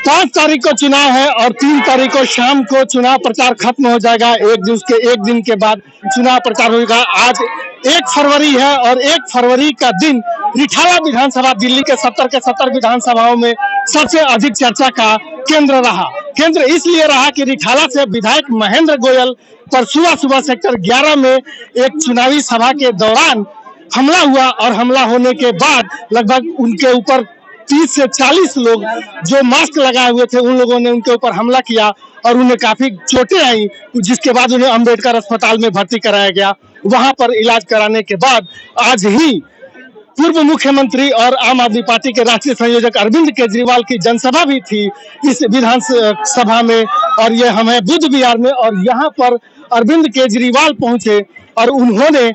5 तारीख को चुनाव है और 3 तारीख को शाम को चुनाव प्रचार खत्म हो जाएगा। एक दिन के बाद चुनाव प्रचार होगा। आज 1 फरवरी है और 1 फरवरी का दिन रिठाला विधानसभा दिल्ली के 70 विधानसभाओं में सबसे अधिक चर्चा का केंद्र रहा। केंद्र इसलिए रहा कि रिठाला से विधायक महेंद्र गोयल पर सुबह सेक्टर 11 में एक चुनावी सभा के दौरान हमला हुआ और हमला होने के बाद लगभग उनके ऊपर 30 से 40 लोग जो मास्क लगाए हुए थे उन लोगों ने उनके ऊपर हमला किया और उन्हें काफी चोटें आई, जिसके बाद उन्हें अंबेडकर अस्पताल में भर्ती कराया गया। वहां पर इलाज कराने के बाद आज ही पूर्व मुख्यमंत्री और आम आदमी पार्टी के राष्ट्रीय संयोजक अरविंद केजरीवाल की जनसभा भी थी इस विधानसभा में और ये हमें बुध विहार में, और यहाँ पर अरविंद केजरीवाल पहुंचे और उन्होंने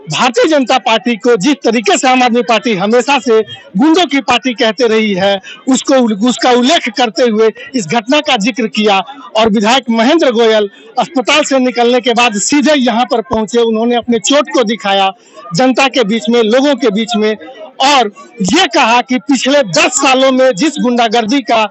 भारतीय जनता पार्टी को जिस तरीके से आम आदमी पार्टी हमेशा से गुंडों की पार्टी कहते रही है उसका उल्लेख करते हुए इस घटना का जिक्र किया। और विधायक महेंद्र गोयल अस्पताल से निकलने के बाद सीधे यहाँ पर पहुंचे। उन्होंने अपने चोट को दिखाया जनता के बीच में, लोगों के बीच में, और ये कहा कि पिछले 10 सालों में जिस गुंडागर्दी का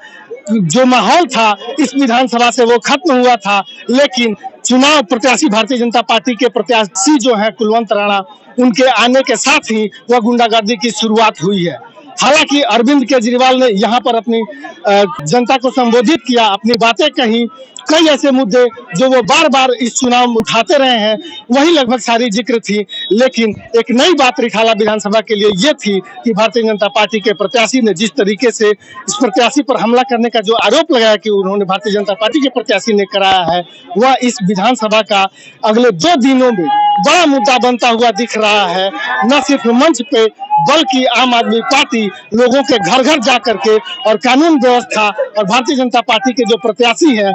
जो माहौल था इस विधानसभा से वो खत्म हुआ था, लेकिन चुनाव प्रत्याशी भारतीय जनता पार्टी के प्रत्याशी जो है कुलवंत राणा, उनके आने के साथ ही वह गुंडागर्दी की शुरुआत हुई है। हालांकि अरविंद केजरीवाल ने यहाँ पर अपनी जनता को संबोधित किया, अपनी बातें कही, कई ऐसे मुद्दे जो वो बार बार इस चुनाव में उठाते रहे हैं वही लगभग सारी जिक्र थी। लेकिन एक नई बात रिठाला विधानसभा के लिए ये थी कि भारतीय जनता पार्टी के प्रत्याशी ने जिस तरीके से इस प्रत्याशी पर हमला करने का जो आरोप लगाया कि उन्होंने भारतीय जनता पार्टी के प्रत्याशी ने कराया है, वह इस विधानसभा का अगले 2 दिनों में बड़ा मुद्दा बनता हुआ दिख रहा है। न सिर्फ मंच पे बल्कि आम आदमी पार्टी लोगों के घर घर जा करके और कानून व्यवस्था और भारतीय जनता पार्टी के जो प्रत्याशी हैं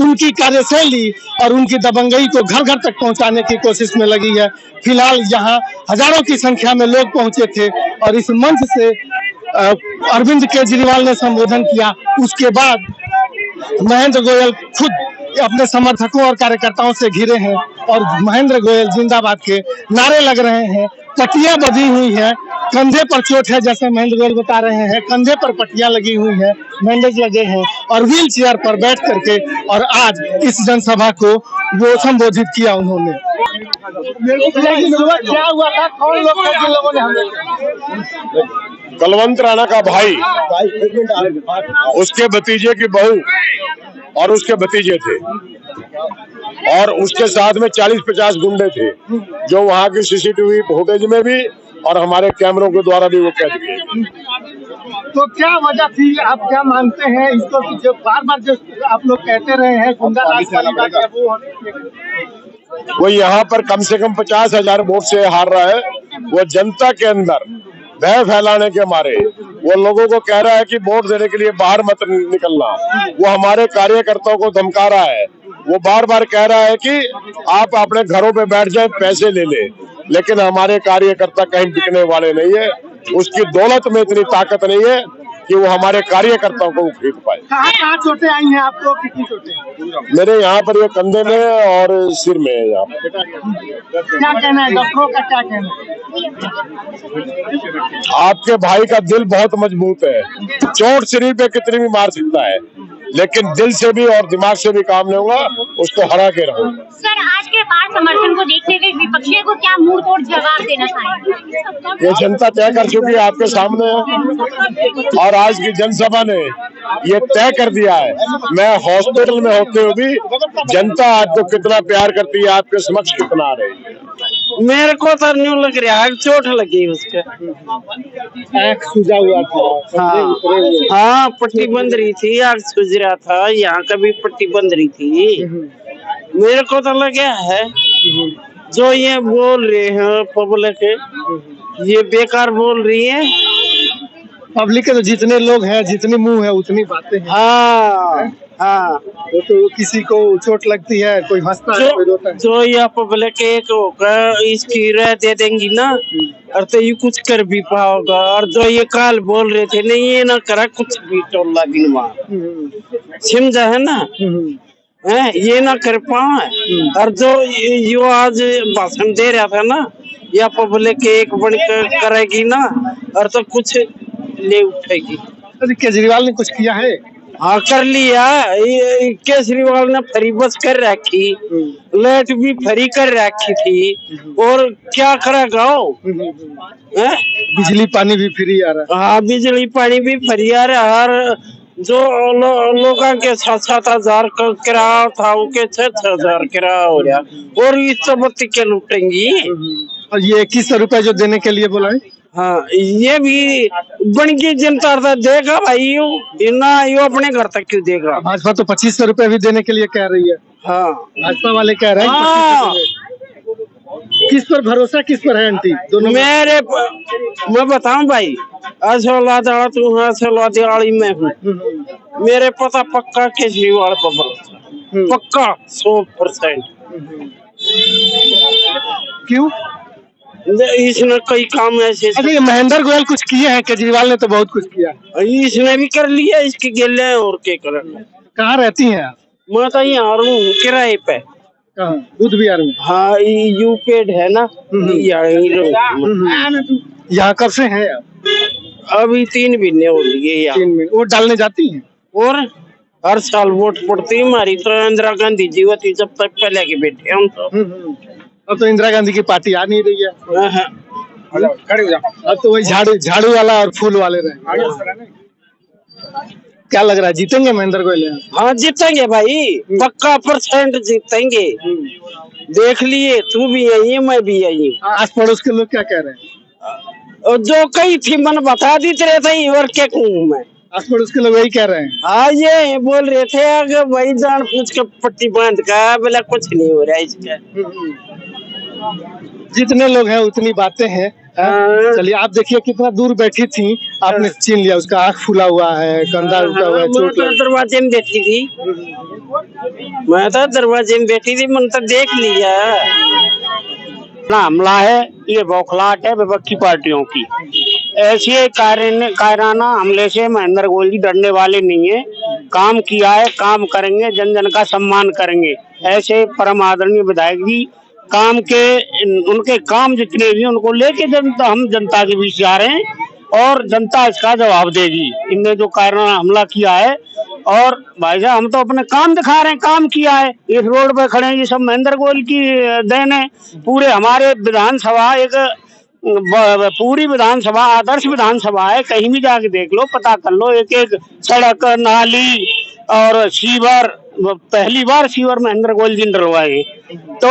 उनकी कार्यशैली और उनकी दबंगई को घर घर तक पहुंचाने की कोशिश में लगी है। फिलहाल यहाँ हजारों की संख्या में लोग पहुंचे थे और इस मंच से अरविंद केजरीवाल ने संबोधन किया। उसके बाद महेंद्र गोयल खुद अपने समर्थकों और कार्यकर्ताओं से घिरे हैं और महेंद्र गोयल जिंदाबाद के नारे लग रहे हैं। पट्टियां बंधी हुई हैं, कंधे पर चोट है जैसे महेंद्र गोयल बता रहे हैं, कंधे पर पट्टियां लगी हुई हैं, बैंडेज लगे हैं और व्हील चेयर पर बैठ करके और आज इस जनसभा को वो संबोधित किया उन्होंने। क्या हुआ था, कौन लोग थे जिन लोगों ने हमले किया? कुलवंत राणा का भाई, उसके भतीजे की बहू और उसके भतीजे थे और उसके साथ में 40-50 गुंडे थे जो वहाँ की सीसीटीवी फुटेज में भी और हमारे कैमरों के द्वारा भी वो कैद किए। तो क्या वजह थी, आप क्या मानते हैं इसको कि जो बार बार जो आप लोग कहते रहे हैं गुंडाराज वाली बात, वो यहाँ पर कम से कम 50,000 वोट से हार रहा है। वो जनता के अंदर भय फैलाने के मारे वो लोगों को कह रहा है कि वोट देने के लिए बाहर मत निकलना। वो हमारे कार्यकर्ताओं को धमका रहा है। वो बार बार कह रहा है कि आप अपने घरों पे बैठ जाए, पैसे ले ले, लेकिन हमारे कार्यकर्ता कहीं बिकने वाले नहीं है। उसकी दौलत में इतनी ताकत नहीं है कि वो हमारे कार्यकर्ताओं को खरीद पाए। कहाँ चोटें आई हैं आपको, कितनी चोटें? मेरे यहाँ पर ये कंधे में और सिर में है। यहाँ क्या कहना है डॉक्टरों का, क्या कहना है? आपके भाई का दिल बहुत मजबूत है। चोट शरीर पे कितनी भी मार सकता है, लेकिन दिल से भी और दिमाग से भी काम नहीं होगा, उसको हरा के रहूंगा। सर, आज के बाद समर्थन को देखते हुए विपक्षियों को क्या मुंह तोड़ जवाब देना चाहेंगे? ये जनता तय कर चुकी है, आपके सामने है और आज की जनसभा ने ये तय कर दिया है। मैं हॉस्पिटल में होते हुए भी जनता आपको कितना प्यार करती है, आपके समक्ष कितना आ रही है। मेरे को तो न्यू लग रहा है, चोट लगी उसके, आँख सूजा हुआ था। हाँ पट्टी बंद रही थी, आग सूज रहा था, यहाँ का भी पट्टी बंद रही थी। मेरे को तो लगा है जो ये बोल रहे हैं पब्लिक, ये बेकार बोल रही है। पब्लिक के तो जितने लोग हैं, जितने मुंह है उतनी बातें हैं। हाँ तो किसी को चोट लगती है, कोई हंसता है, कोई रोता है। जो ये पब्लिक एक होकर इसकी राय दे देंगी ना, और तो ये कुछ कर भी पाओगा। और जो ये काल बोल रहे थे नहीं ये ना करा कुछ भी टोला गिनवा, समझा है ना, है ये ना कर पाए। और जो यो आज भाषण दे रहा था ना, या पब्लिक एक बनकर करेगी ना, और तो कुछ ले उठेगी। अरे केजरीवाल ने कुछ किया है? हाँ कर लिया। ये केजरीवाल ने फ्री बस कर रखी, लाइट भी फ्री कर रखी थी, और क्या करेगा वो? हैं? बिजली पानी भी फ्री आ रहा हाँ बिजली पानी भी फ्री आ रहा है। और जो लोगों के 7-7 हजार का किराया था, उनके 6-6 हजार किराया हो रहा, और इस सबक के लुटेंगी। है। और ये 2100 रुपए जो देने के लिए बोला है, हाँ ये भी बन की जनता देगा भाई, यो अपने घर तक क्यों देगा? भाजपा तो 2500 रुपए भी देने के लिए कह रही है। हाँ भाजपा वाले कह रहे हैं कि हाँ। 2500 रुपए। किस पर भरोसा, किस पर है आंटी? दोनों में? मैं बताऊं भाई, दिवाली में हूँ, मेरे पता पक्का केजरीवाल पर भरोसा, पक्का 100%। क्यों? इसने कई काम ऐसे, अरे ये महेंद्र गोयल कुछ किए हैं, केजरीवाल ने तो बहुत कुछ किया। इसने भी कर लिया, इसके गिले और क्या करेंगे। कहाँ रहती हैं आप? मैं तो यहाँ हूँ किराए पे। कहाँ? बुद्ध विहार में? हाँ यूपेड है ना, यहाँ कब से हैं आप? अभी 3 महीने हो लिए यहाँ। 3 मिनट। वोट डालने जाती हैं? और हर साल वोट पड़ती है हमारी, तो इंदिरा गांधी जी होती जब तक पहले के बैठे हम तो। अब तो इंदिरा गांधी की पार्टी आ नहीं रही है। अब तो वही झाड़ू वाला और फूल वाले रहे। क्या लग रहा है, जीतेंगे महेंद्र गोयल? हाँ जीतेंगे भाई, पक्का % जीतेंगे। देख लिए, तू भी आई है, मैं भी आई हूँ। आस पड़ोस के लोग क्या कह रहे हैं? और जो कई थी मन बता दी तेरे थे, और क्या कहूँ मैं? आस पड़ोस के लोग यही कह रहे हैं। हाँ ये बोल रहे थे अगर भाई जान पूछ के पट्टी बांध का, बोला कुछ नहीं हो रहा है इसका। जितने लोग हैं उतनी बातें हैं। चलिए, आप देखिए कितना दूर बैठी थी, आपने छीन लिया उसका। आँख फूला हुआ है, कंधा उठा हुआ है, चोट लगी। दरवाजे में बैठी थी, मैं तो दरवाजे में बैठी थी, मन तो देख लिया ना। हमला है, ये बौखलाहट है विपक्षी पार्टियों की। ऐसे कायराना हमले से महेंद्र गोयल जी डरने वाले नहीं है। काम किया है, काम करेंगे, जन जन का सम्मान करेंगे। ऐसे परम आदरणीय विधायक जी काम के, उनके काम जितने भी उनको लेके हम जनता के बीच जा रहे हैं, और जनता इसका जवाब देगी। इनने जो कायराना हमला किया है, और भाई साहब हम तो अपने काम दिखा रहे हैं, काम किया है। इस रोड पे खड़े हैं, ये सब महेंद्र गोयल की देन है। पूरे हमारे विधानसभा एक पूरी विधानसभा आदर्श विधानसभा है, कहीं भी जाके देख लो, पता कर लो, एक एक सड़क, नाली और सीवर, पहली बार सीवर महेंद्र गोयल जी डरवाए। तो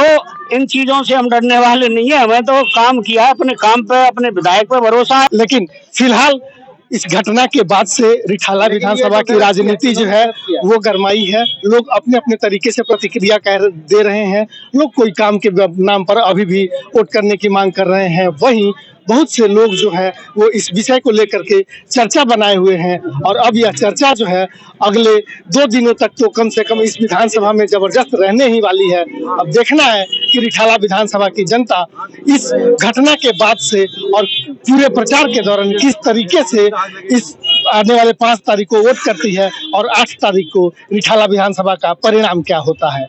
इन चीजों से हम डरने वाले नहीं है, हमें तो काम किया है, अपने काम पे, अपने विधायक पे भरोसा है। लेकिन फिलहाल इस घटना के बाद से रिठाला विधानसभा की राजनीति जो है वो गरमाई है। लोग अपने अपने तरीके से प्रतिक्रिया दे रहे हैं। लोग कोई काम के नाम पर अभी भी वोट करने की मांग कर रहे हैं। वहीं बहुत से लोग जो है वो इस विषय को लेकर के चर्चा बनाए हुए हैं, और अब यह चर्चा जो है अगले 2 दिनों तक तो कम से कम इस विधानसभा में जबरदस्त रहने ही वाली है। अब देखना है कि रिठाला विधानसभा की जनता इस घटना के बाद से और पूरे प्रचार के दौरान किस तरीके से इस आने वाले 5 तारीख को वोट करती है, और 8 तारीख को रिठाला विधानसभा का परिणाम क्या होता है।